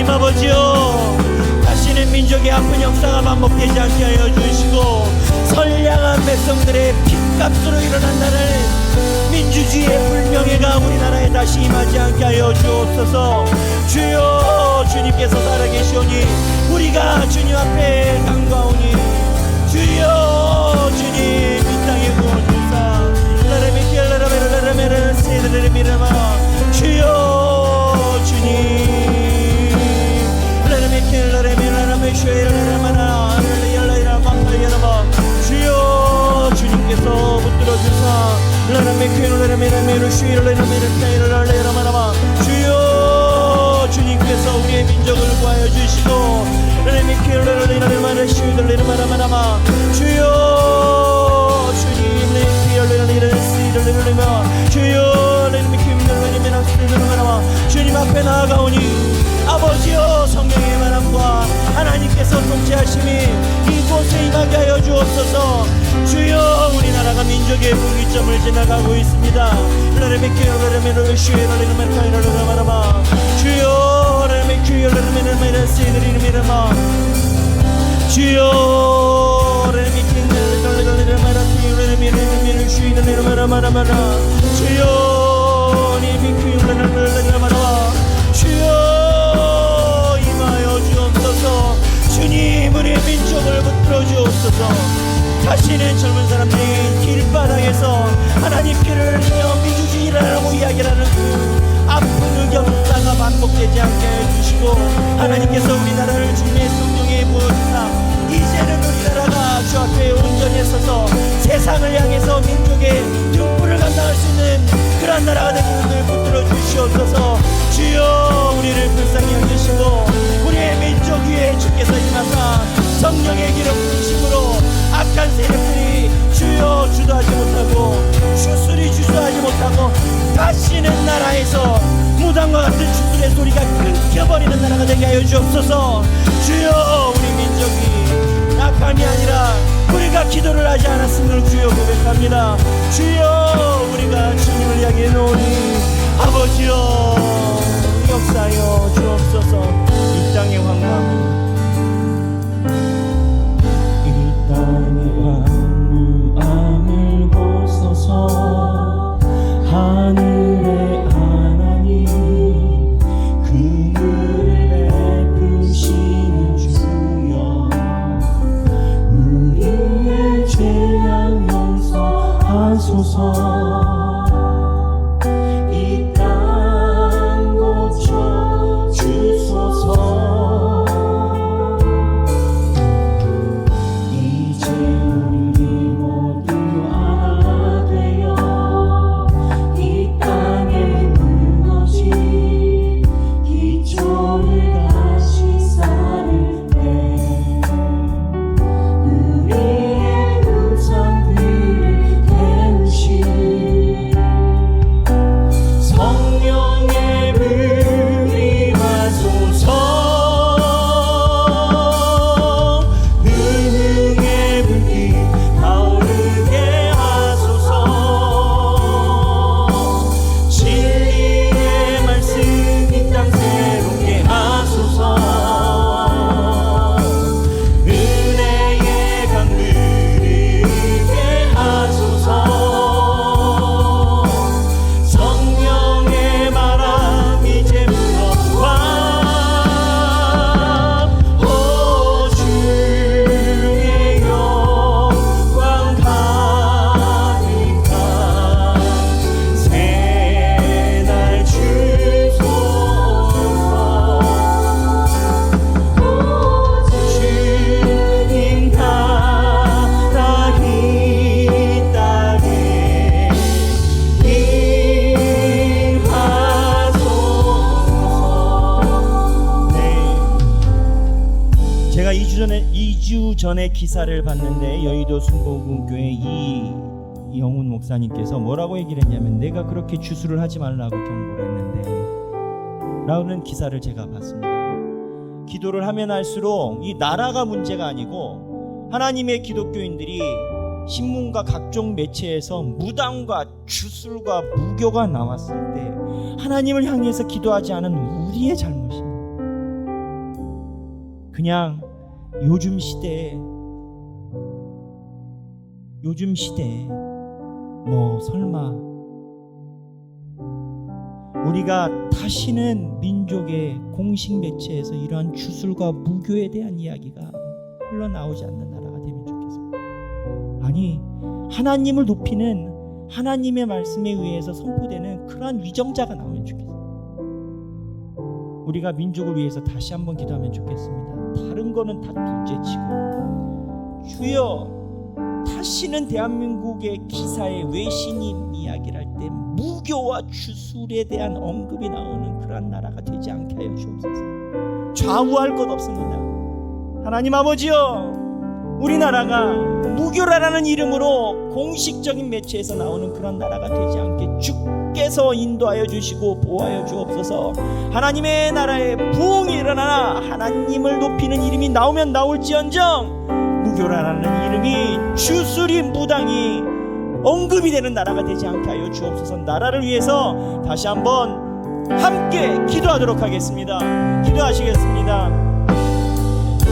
하나님 아버지요, 다시는 민족의 아픈 역사가 반복되지 않게 하여 주시고 선량한 백성들의 핏값으로 일어난 나를 민주주의의 불명예가 우리나라에 다시 임하지 않게 하여 주옵소서. 주여, 주님께서 살아계시오니 우리가 주님 앞에 간구하오니 주여, 주님 이 땅에 구원주사 주여, 주님 주여, 주님께서 붙들어 주사 주여, 주님께서 우리의 민족을 구하여 주시고 주여, 주님 앞에 나아가오니 아버지여, 성령의 바람과 하나님께서 통치하심이 이곳에 임하게 하여 주옵소서. 주여, 우리나라가 민족의 분기점을 지나가고 있습니다. 주여, 임하여 주옵소서. 주님, 우리의 민족을 붙들어 주옵소서. 다시는 젊은 사람들이 길바닥에서 하나님 피를 흘리며 민주주의라고 이야기하는 그 아픈 역사가 반복되지 않게 해주시고 하나님께서 우리나라를 주님의 성령에 부어주사 이제는 우리나라가 주 앞에 온전히 서서 세상을 향해서 민족의 등불을 감당할 수 있는 그런 나라가 되기를 붙들어 주시옵소서. 주여, 우리를 불쌍히 여기시고 우리의 민족 위에 주께서 임하사 성령의 기름 부으심으로 악한 세력들이 주여 주도하지 못하고 추술이 주도하지 못하고 다시는 나라에서 무당과 같은 추술의 소리가 끊겨버리는 나라가 되게 하여 주옵소서. 주여, 우리 민족이 약함이 아니라 우리가 기도를 하지 않았음을 주여 고백합니다. 주여, 우리가 주님을 향해 놓으니 아버지여, 역사여 주옵소서. 이 땅의 황망을 왕무함을 벗어서 하늘의 하나님 그늘을 베푸시는 주여, 우리의 죄악 용서하소서. 이 땅 고쳐 주소서. 제가 2주 전에 기사를 봤는데 여의도 순복음교회 이영훈 목사님께서 뭐라고 얘기를 했냐면 내가 그렇게 주술을 하지 말라고 경고를 했는데 라는 기사를 제가 봤습니다. 기도를 하면 할수록 이 나라가 문제가 아니고 하나님의 기독교인들이 신문과 각종 매체에서 무당과 주술과 무교가 나왔을 때 하나님을 향해서 기도하지 않은 우리의 잘못입니다. 그냥 요즘 시대에 뭐 설마 우리가 다시는 민족의 공식 매체에서 이러한 주술과 무교에 대한 이야기가 흘러나오지 않는 나라가 되면 좋겠습니다. 아니, 하나님을 높이는 하나님의 말씀에 의해서 선포되는 그러한 위정자가 나오면 좋겠습니다. 우리가 민족을 위해서 다시 한번 기도하면 좋겠습니다. 다른 거는 다 둘째치고 주여, 다시는 대한민국의 기사에 외신인 이야기를 할 때 무교와 주술에 대한 언급이 나오는 그러한 나라가 되지 않게 하여 주옵소서. 좌우할 것 없습니다. 하나님 아버지여, 우리나라가 무교라는 이름으로 공식적인 매체에서 나오는 그런 나라가 되지 않게 주께서 인도하여 주시고 보호하여 주옵소서. 하나님의 나라에 부흥이 일어나나 하나님을 높이는 이름이 나오면 나올지언정 무교라는 이름이 주술이 무당이 언급이 되는 나라가 되지 않게 하여 주옵소서. 나라를 위해서 다시 한번 함께 기도하도록 하겠습니다. 기도하시겠습니다.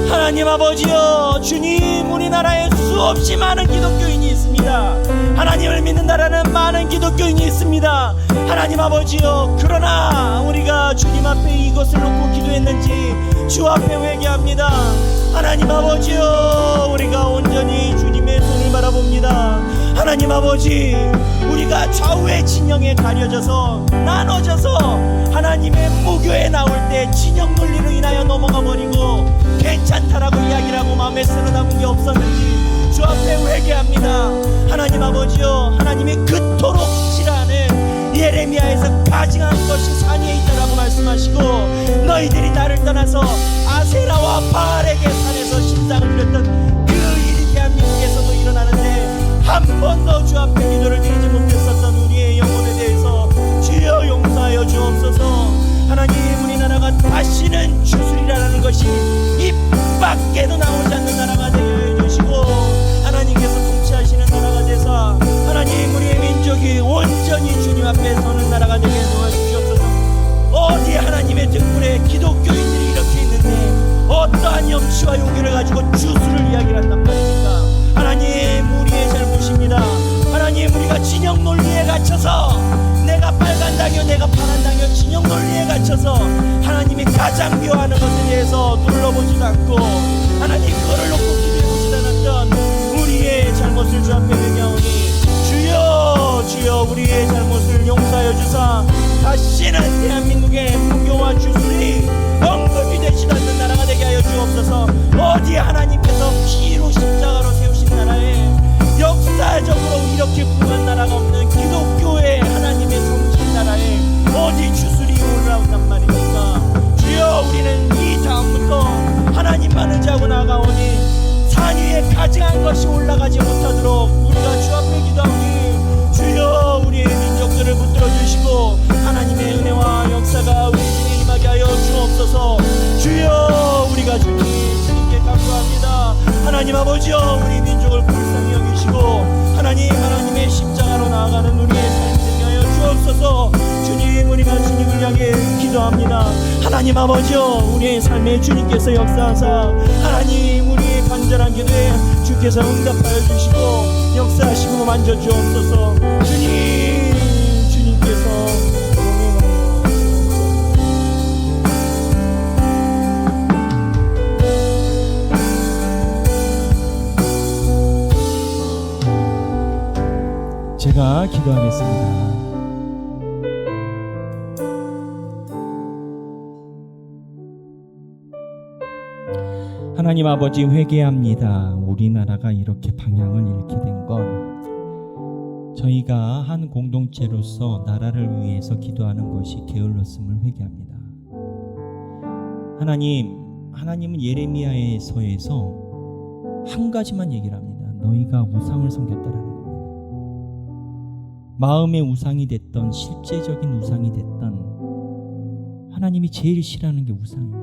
하나님 아버지여, 주님, 우리나라에 수없이 많은 기독교인이 있습니다. 하나님을 믿는 나라는 많은 기독교인이 있습니다. 하나님 아버지여, 그러나 우리가 주님 앞에 이것을 놓고 기도했는지 주 앞에 회개합니다. 하나님 아버지여, 우리가 온전히 주님의 손을 바라봅니다. 하나님 아버지, 우리가 좌우의 진영에 가려져서 나눠져서 하나님의 무교에 나올 때 진영 논리로 인하여 넘어가 버리고 괜찮다라고 이야기를 하고 마음에 쓸어 담은 게 없었는지 주 앞에 회개합니다. 하나님 아버지여, 하나님이 그토록 싫어하는 예레미야에서 가증한 것이 산 위에 있다라고 말씀하시고, 너희들이 나를 떠나서 아세라와 바알에게 산에서 신상을 드렸던 그 일이 대한민국에서도 일어나는데 한 번도 주 앞에 기도를 드리지 못했었던 우리의 영혼에 대해서 주여 용서하여 주옵소서. 하나님, 우리나라가 다시는 주술이라는 것이 입 밖에도 나오지 않는 나라가 되게 해주시고, 하나님께서 통치하시는 나라가 되사 하나님, 우리의 민족이 온전히 주님 앞에 서는 나라가 되게 도와주시옵소서. 어디 하나님의 등불에 기독교인들이 이렇게 있는데 어떠한 염치와 용기를 가지고 주술을 이야기를 한단 말입니까? 하나님, 우리의 잘못입니다. 하나님, 우리가 진영 논리에 갇혀서 내가 빨간 당요 내가 파란 당요 진영 논리에 갇혀서 하나님이 가장 미워하는 것에 대해서 둘러보지도 않고 하나님 그거를 놓고 기도해보지도 않았던 우리의 잘못을 주 앞에 회개하오니 주여, 주여, 우리의 잘못을 용서하여 주사 다시는 대한민국의 무교와 주술이 언급이 되지도 않는 나라가 되게 하여 주옵소서. 어디 하나님께서 피로 십자가로 세우신 나라에 역사적으로 이렇게 부한 나라가 없는 기독교의 하나님의 성신 나라에 어디 주술이 올라온단 말입니까? 주여, 우리는 이 다음부터 하나님만 의지하고 나아가오니 산 위에 가증한 것이 올라가지 못하도록 우리가 주 앞에 기도하오니 주여, 우리의 민족들을 붙들어 주시고 하나님의 은혜와 역사가 우리 중에 임하게 하여 주옵소서. 주여, 우리가 주님께 간구합니다. 하나님 아버지여, 우리 민족을 불쌍히 여기시고 하나님의 십자가로 나아가는 우리의 삶이 되게 하여 주옵소서. 주님, 우리가 주님을 향해 기도합니다. 하나님 아버지여, 우리의 삶에 주님께서 역사하사 하나님, 우리의 간절한 기도에 주께서 응답하여 주시고 역사하시고 만져주옵소서. 주님께서 제가 기도하겠습니다. 하나님 아버지, 회개합니다. 우리나라가 이렇게 방향을 잃게 된 건 저희가 한 공동체로서 나라를 위해서 기도하는 것이 게을렀음을 회개합니다. 하나님은 예레미야서에서 한 가지만 얘기를 합니다. 너희가 우상을 섬겼다라는 겁니다. 마음의 우상이 됐던 실제적인 우상이 됐던 하나님이 제일 싫어하는 게 우상이에요.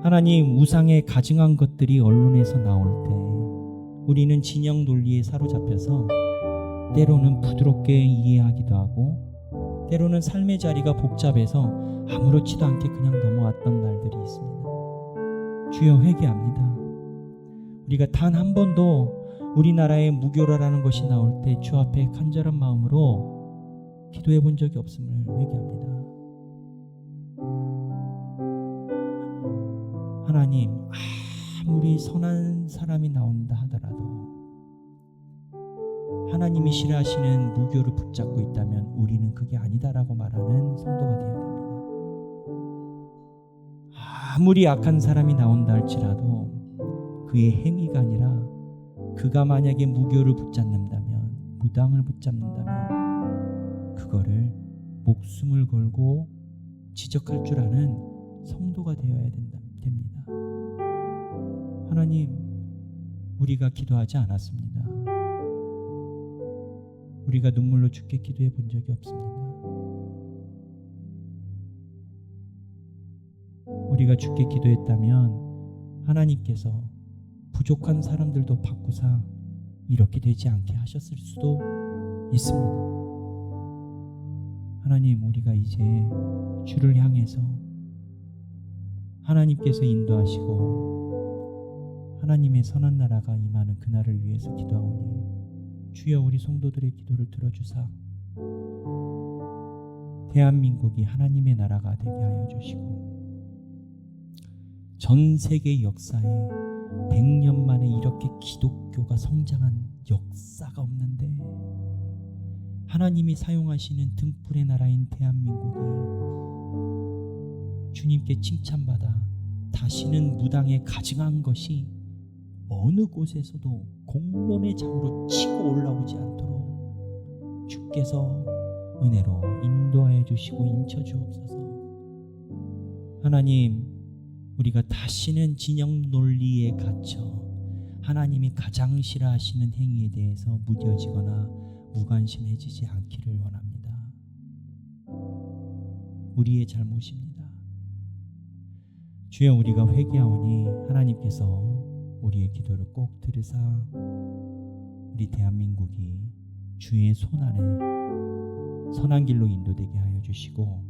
하나님, 우상에 가증한 것들이 언론에서 나올 때 우리는 진영 논리에 사로잡혀서 때로는 부드럽게 이해하기도 하고 때로는 삶의 자리가 복잡해서 아무렇지도 않게 그냥 넘어왔던 날들이 있습니다. 주여 회개합니다. 우리가 단 한 번도 우리나라에 무교라라는 것이 나올 때 주 앞에 간절한 마음으로 기도해 본 적이 없음을 회개합니다. 하나님, 아무리 선한 사람이 나온다 하더라도 하나님이 싫어하시는 무교를 붙잡고 있다면 우리는 그게 아니다라고 말하는 성도가 되어야 됩니다. 아무리 악한 사람이 나온다 할지라도 그의 행위가 아니라 그가 만약에 무교를 붙잡는다면, 무당을 붙잡는다면 그거를 목숨을 걸고 지적할 줄 아는 성도가 되어야 됩니다. 하나님, 우리가 기도하지 않았습니다. 우리가 눈물로 주께 기도해 본 적이 없습니다. 우리가 주께 기도했다면 하나님께서 부족한 사람들도 바꾸사 이렇게 되지 않게 하셨을 수도 있습니다. 하나님, 우리가 이제 주를 향해서 하나님께서 인도하시고 하나님의 선한 나라가 임하는 그날을 위해서 기도하오니 주여 우리 성도들의 기도를 들어주사 대한민국이 하나님의 나라가 되게 하여 주시고 전 세계 역사에 100년 만에 이렇게 기독교가 성장한 역사가 없는데 하나님이 사용하시는 등불의 나라인 대한민국이 주님께 칭찬받아 다시는 무당에 가증한 것이 어느 곳에서도 공론의 장으로 치고 올라오지 않도록 주께서 은혜로 인도하여 주시고 인쳐 주옵소서. 하나님, 우리가 다시는 진영 논리에 갇혀 하나님이 가장 싫어하시는 행위에 대해서 무뎌지거나 무관심해지지 않기를 원합니다. 우리의 잘못입니다. 주여, 우리가 회개하오니 하나님께서 우리의 기도를 꼭 들으사 우리 대한민국이 주의 손안에 선한 길로 인도되게 하여 주시고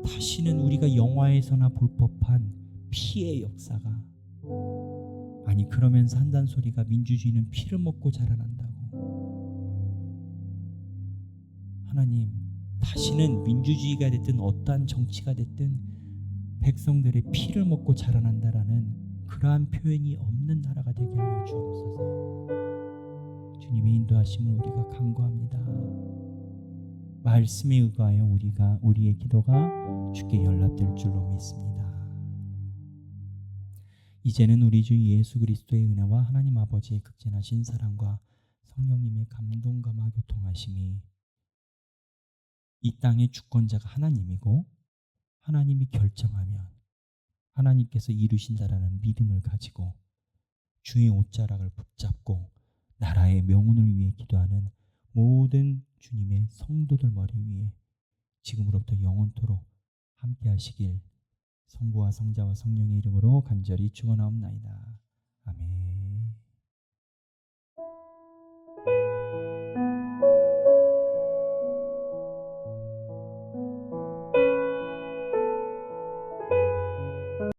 다시는 우리가 영화에서나 볼 법한 피의 역사가, 아니 그러면서 한단 소리가 민주주의는 피를 먹고 자라난다고. 하나님, 다시는 민주주의가 됐든 어떠한 정치가 됐든 백성들의 피를 먹고 자라난다라는 그러한 표현이 없는 나라가 되게 하여 주옵소서. 주님의 인도하심을 우리가 간구합니다. 말씀에 의거하여 우리의 기도가 주께 연락될 줄로 믿습니다. 이제는 우리 주 예수 그리스도의 은혜와 하나님 아버지의 극진하신 사랑과 성령님의 감동감화 교통하심이 이 땅의 주권자가 하나님이고 하나님이 결정하면 하나님께서 이루신다라는 믿음을 가지고 주의 옷자락을 붙잡고 나라의 명운을 위해 기도하는 모든 주님의 성도들 머리 위에 지금으로부터 영원토록 함께 하시길 성부와 성자와 성령의 이름으로 간절히 축원하옵나이다. 아멘.